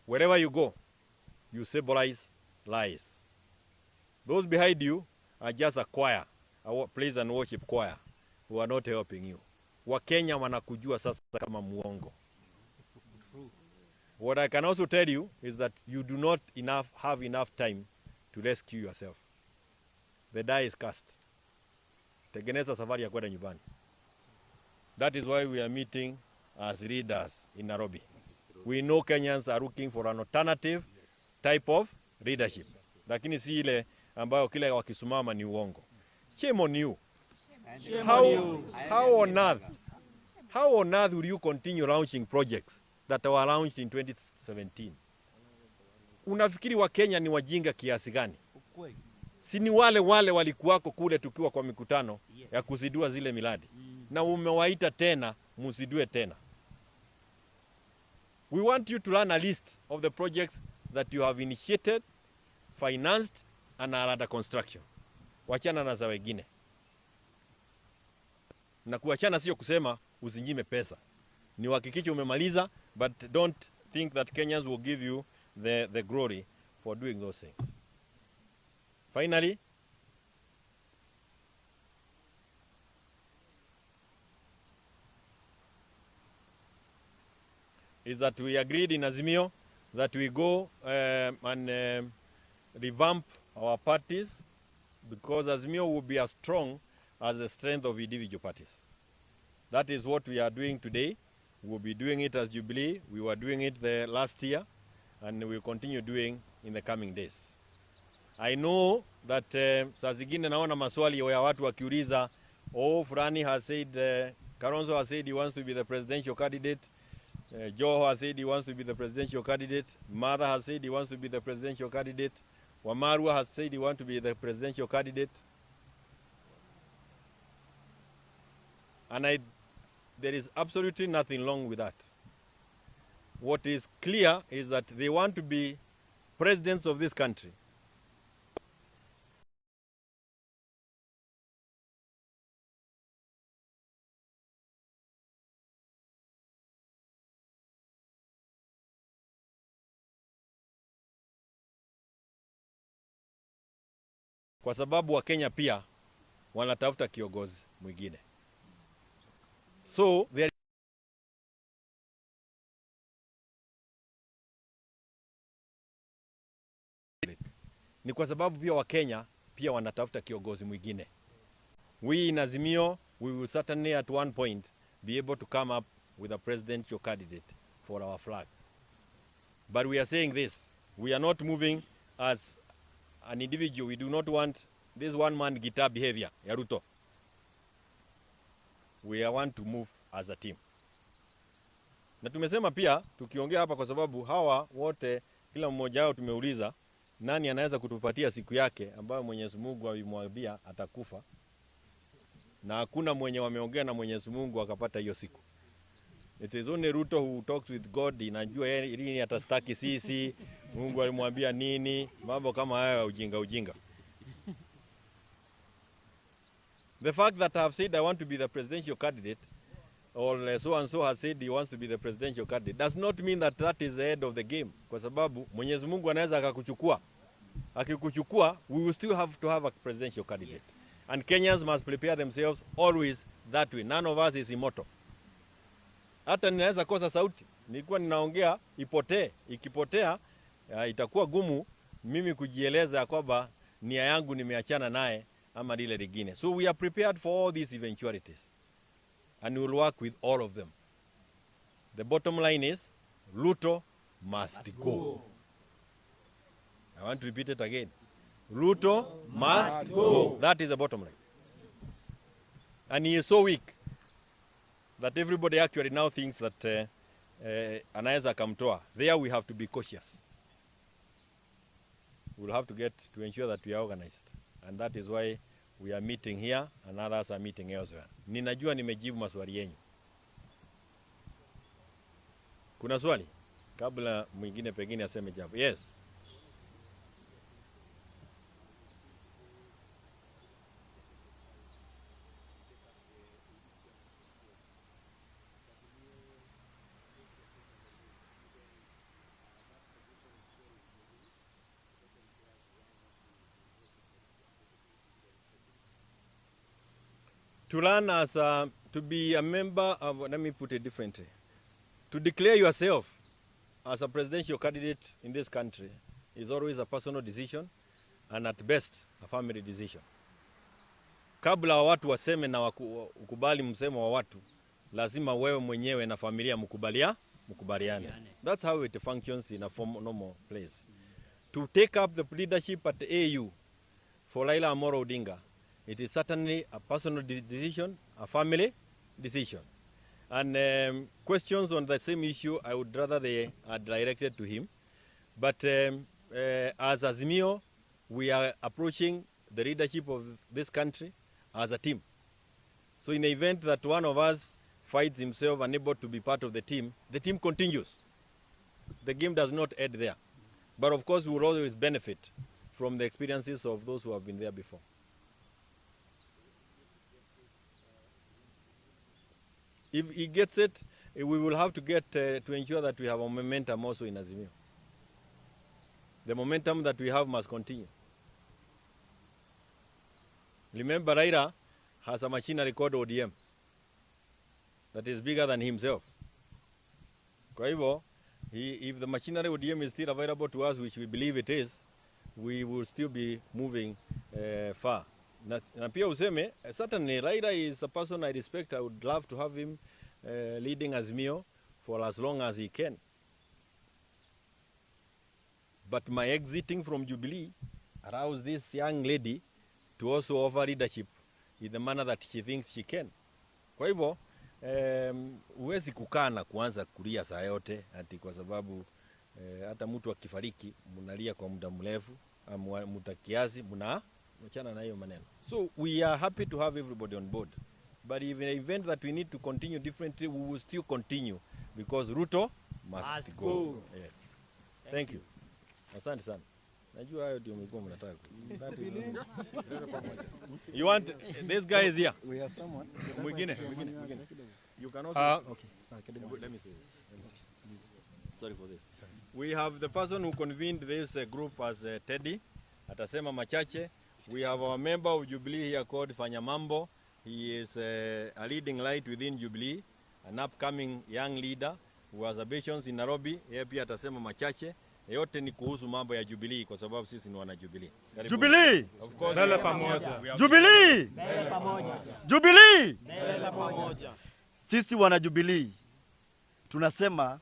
Wherever you go, you symbolize lies. Those behind you are just a choir, a praise and worship choir, who are not helping you. Wakenya wanakujua sasa kama muongo. What I can also tell you is that you do not have enough time to rescue yourself. The die is cast. Tengeneza safari ya kwenda nyumbani. That is why we are meeting as leaders in Nairobi. We know Kenyans are looking for an alternative type of leadership. Lakini si ile ambayo kile wakisimama ni uongo. Shame on you. How on earth will you continue launching projects that were launched in 2017? Unafikiri wa Kenya ni wajinga kiasi gani? Si ni wale walikuwako kule tukiwa kwa mikutano ya kuzidua zile miradi. Na umewaita tena, muzidue tena. We want you to run a list of the projects that you have initiated, financed, and are under construction. Wachana na za wengine. Na kuachana sio kusema usinyime pesa. Ni uhakikishe umemaliza, but don't think that Kenyans will give you the glory for doing those things. Finally, is that we agreed in Azimio that we go and revamp our parties, because Azimio will be as strong as the strength of individual parties. That is what we are doing today. We will be doing it as Jubilee. We were doing it the last year, and we will continue doing in the coming days. I know that saa zingine naona maswali ya watu wakiuliza, fulani has said, Kalonzo has said he wants to be the presidential candidate. Joe has said he wants to be the presidential candidate. Mother has said he wants to be the presidential candidate. Wamarua has said he wants to be the presidential candidate. And there is absolutely nothing wrong with that. What is clear is that they want to be presidents of this country. Kwa sababu wa Kenya pia wanatafuta kiongozi mwingine. So there ni kwa sababu pia wa Kenya pia wanatafuta kiongozi mwingine. We in Azimio, we will certainly at one point be able to come up with a presidential candidate for our flag. But we are saying this, we are not moving as an individual. We do not want this one-man guitar behavior ya Ruto. We want to move as a team. Na tumesema pia, tukiongea hapa kwa sababu hawa wote, kila mmoja wao tumeuliza, nani anaweza kutupatia siku yake ambayo Mwenyezi Mungu alimwambia atakufa. Na hakuna mwenye wameongea na Mwenyezi Mungu akapata hiyo siku. It is only Ruto who talks with God. Inajua lini atastaki sisi, Mungu alimwambia nini, mambo kama haya ujinga. The fact that I have said I want to be the presidential candidate, or so and so has said he wants to be the presidential candidate, does not mean that that is the end of the game. Kwa sababu Mwenyezi Mungu anaweza akakuchukua. Akikuchukua, we will still have to have a presidential candidate. Yes. And Kenyans must prepare themselves always that way. None of us is immortal. Hata ninaweza kosa sauti. Nilikuwa ninaongea ipotee. Ikipotea itakuwa gumu mimi kujieleza kwamba nia yangu nimeachana naye ama lile lingine. So we are prepared for all these eventualities. And we will work with all of them. The bottom line is, Ruto must go. I want to repeat it again. Ruto must go. That is the bottom line. And he is so weak that everybody actually now thinks that anaweza akamtoa. There we have to be cautious. We'll have to ensure that we are organized. And that is why we are meeting here and others are meeting elsewhere. Ninajua nimejibu maswali yenu. Kuna swali? Kabla mwingine pengine aseme jambo. Yes. To learn to be a member of, let me put it differently, to declare yourself as a presidential candidate in this country is always a personal decision and at best a family decision. Kabla watu waseme na ukubali msemo wa watu, lazima wewe mwenyewe na familia mkubaliane. That's how it functions in a normal place. To take up the leadership at the AU for Raila Amolo Odinga, it is certainly a personal decision, a family decision. And questions on the same issue, I would rather they are directed to him. But as Azimio, we are approaching the leadership of this country as a team. So in the event that one of us finds himself unable to be part of the team continues. The game does not end there. But of course, we will always benefit from the experiences of those who have been there before. If he gets it, we will have to get to ensure that we have a momentum also in Azimio. The momentum that we have must continue. Remember, Raila has a machinery called ODM that is bigger than himself. Kwa hivyo, if the machinery ODM is still available to us, which we believe it is, we will still be moving far. Na pia useme, certainly Raila is a person I respect. I would love to have him leading Azimio for as long as he can. But my exiting from Jubilee aroused this young lady to also offer leadership in the manner that she thinks she can. Kwa hivyo, huwezi kukaa na kuanza kulia saa yote ati kwa sababu hata mtu akifariki mnalia kwa muda mrefu, mtakiasi mnaachana na hiyo maneno. So we are happy to have everybody on board. But in the event that we need to continue differently, we will still continue because Ruto must go. Yes. Thank you. Asante sana. Najua hayo ndio mlikuwa mnataka. You want this guy is here. We have someone. Mwingine. You can also Okay. let me say. Sorry for this. Sorry. We have the person who convened this group as Teddy. Atasema machache. We have our member of Jubilee here called Fanyamambo. He is a leading light within Jubilee, an upcoming young leader who has ambitions in Nairobi. Yeye pia atasema machache. Yote ni kuhusu mambo ya Jubilee kwa sababu sisi ni wana Jubilee. Jubilee! Of course. Mbele pamoja. Jubilee! Mbele pamoja. Jubilee! Mbele pamoja. Sisi wana Jubilee tunasema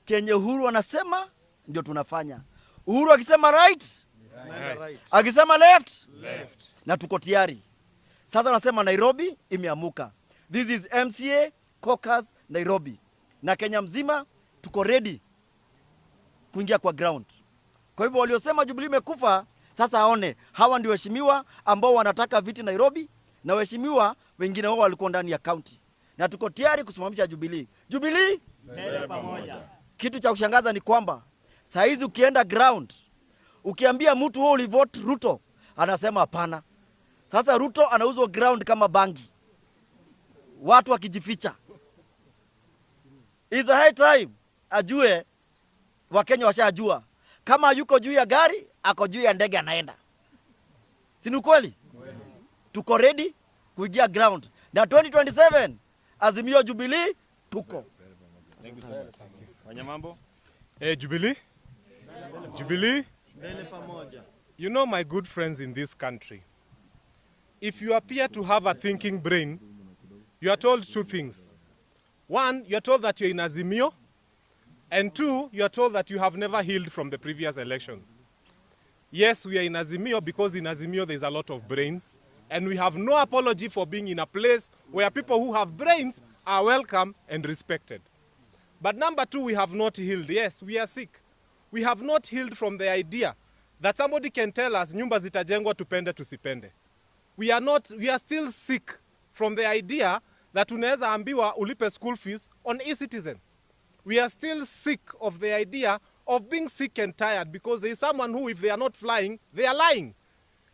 Kenya Uhuru anasema ndio tunafanya. Uhuru akisema right, akisema left, na tuko tayari. Sasa tunasema Nairobi imeamuka. This is MCA caucus Nairobi. Na Kenya mzima tuko ready kuingia kwa ground. Kwa hivyo waliosema Jubilee imekufa, sasa aone hawa ndio waheshimiwa ambao wanataka viti Nairobi na waheshimiwa wengine wao walikuwa ndani ya county. Na tuko tayari kusimamisha Jubilee. Jubilee Mbele pamoja. Kitu cha kushangaza ni kwamba saa hizi ukienda ground, ukiambia mtu wewe ulivote Ruto, anasema hapana. Sasa Ruto anauzwa ground kama bangi. Watu wakijificha. Is a high time ajue, Wakenya washajua kama yuko juu ya gari, ako juu ya ndege anaenda. Si ni kweli? Tuko ready kuingia ground. Na 2027 Azimio Jubilee tuko. Fanyamambo. Jubilee? Jubilee? Mbele pamoja. You know, my good friends in this country, if you appear to have a thinking brain, you are told two things. One, you are told that you're in Azimio, and two, you are told that you have never healed from the previous election. Yes, we are in Azimio because in Azimio there's a lot of brains, and we have no apology for being in a place where people who have brains are welcome and respected. But number two, we have not healed. Yes, we are sick. We have not healed from the idea that somebody can tell us, nyumba zitajengwa tupende tusipende. We are still sick from the idea that unaweza ambiwa ulipe school fees on e-citizen. We are still sick of the idea of being sick and tired because there is someone who, if they are not flying, they are lying.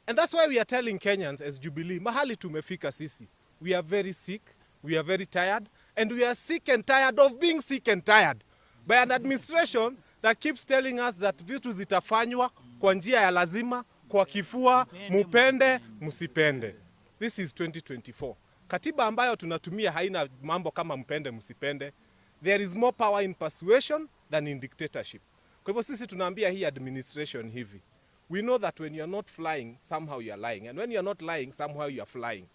And that's why we are telling Kenyans as Jubilee, mahali tumefika sisi. We are very sick, we are very tired, and we are sick and tired of being sick and tired by an administration that keeps telling us that vitu zitafanywa kwa njia ya lazima, kwa kifua, mupende, musipende. This is 2024. Katiba ambayo tunatumia haina mambo kama mpende msipende. There is more power in persuasion than in dictatorship. Kwa hivyo sisi tunaambia hii administration hivi. We know that when you're not flying, somehow you're lying. And when you're not lying, somehow you're flying.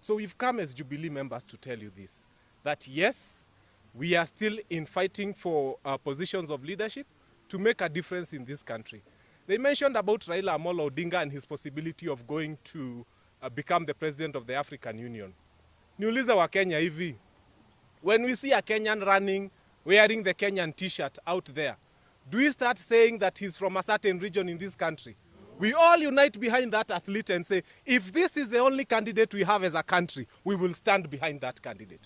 So we've come as Jubilee members to tell you this. That yes, we are still in fighting for positions of leadership to make a difference in this country. They mentioned about Raila Amolo Odinga and his possibility of going to become the president of the African Union. Niulize wa Kenya hivi. When we see a Kenyan running, wearing the Kenyan t-shirt out there, do we start saying that he's from a certain region in this country? We all unite behind that athlete and say, if this is the only candidate we have as a country, we will stand behind that candidate.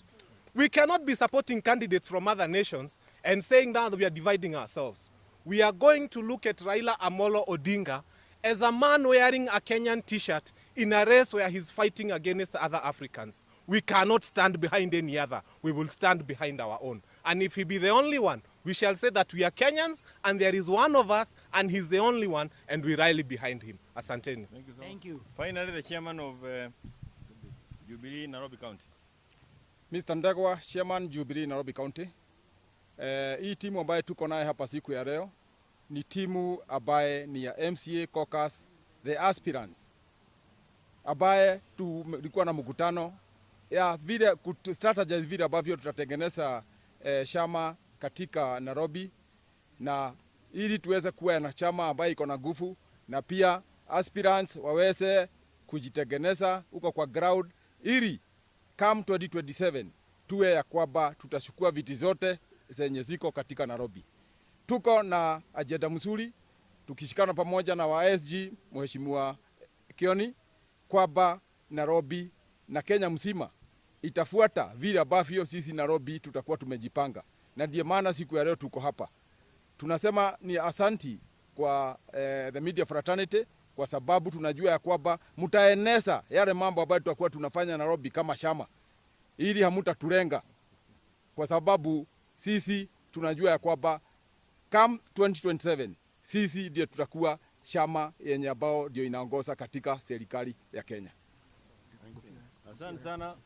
We cannot be supporting candidates from other nations and saying that we are dividing ourselves. We are going to look at Raila Amolo Odinga as a man wearing a Kenyan t-shirt in a race where he's fighting against other Africans. We cannot stand behind any other. We will stand behind our own. And if he be the only one, we shall say that we are Kenyans and there is one of us and he's the only one and we rally behind him. Asanteni. Thank you so Thank you. Finally, the chairman of Jubilee, Nairobi County. Mr. Ndegwa, Chairman Jubilee Nairobi County. Hii timu ambaye tuko naye hapa siku ya leo ni timu ambaye ni ya MCA Caucus, the aspirants. Ambaye tulikuwa na mkutano ya vile strategize vile ambavyo tutatengeneza chama katika Nairobi, na ili tuweze kuwa na chama ambaye iko na nguvu na pia aspirants waweze kujitengeneza huko kwa ground, ili come 2027 tuwe ya kwamba tutachukua viti zote zenye ziko katika Nairobi. Tuko na ajenda mzuri tukishikana pamoja na wa SG Mheshimiwa Kioni kwamba Nairobi na Kenya mzima itafuata vile ambavyo sisi Nairobi tutakuwa tumejipanga, na ndiyo maana siku ya leo tuko hapa. Tunasema ni asanti kwa the media fraternity, kwa sababu tunajua ya kwamba mtaeneza yale mambo ambayo tutakuwa tunafanya Nairobi kama chama, ili hamutatulenga, kwa sababu sisi tunajua ya kwamba come 2027 sisi ndio tutakuwa chama yenye ambao ndio inaongoza katika serikali ya Kenya. Asante sana.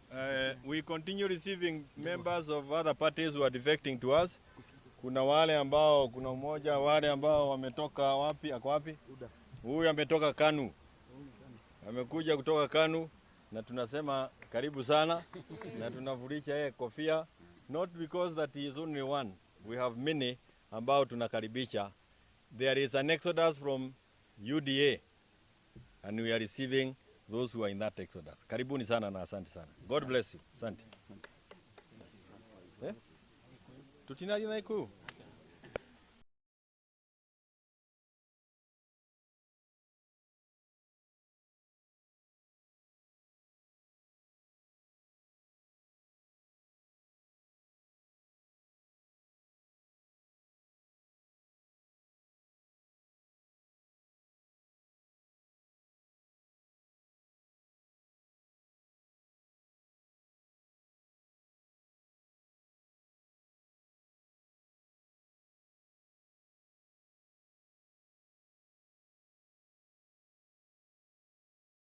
We continue receiving members of other parties who are defecting to us. Kuna wale ambao, kuna mmoja wale ambao wametoka wapi, ako wapi? Huyu ametoka Kanu. Amekuja kutoka Kanu na tunasema karibu sana na tunavulisha yeye kofia, not because that he is only one. We have many ambao tunakaribisha. There is an exodus from UDA and we are receiving those who are in that exodus. Karibuni sana na asante sana. God bless you. Asante. Tutinali na iku.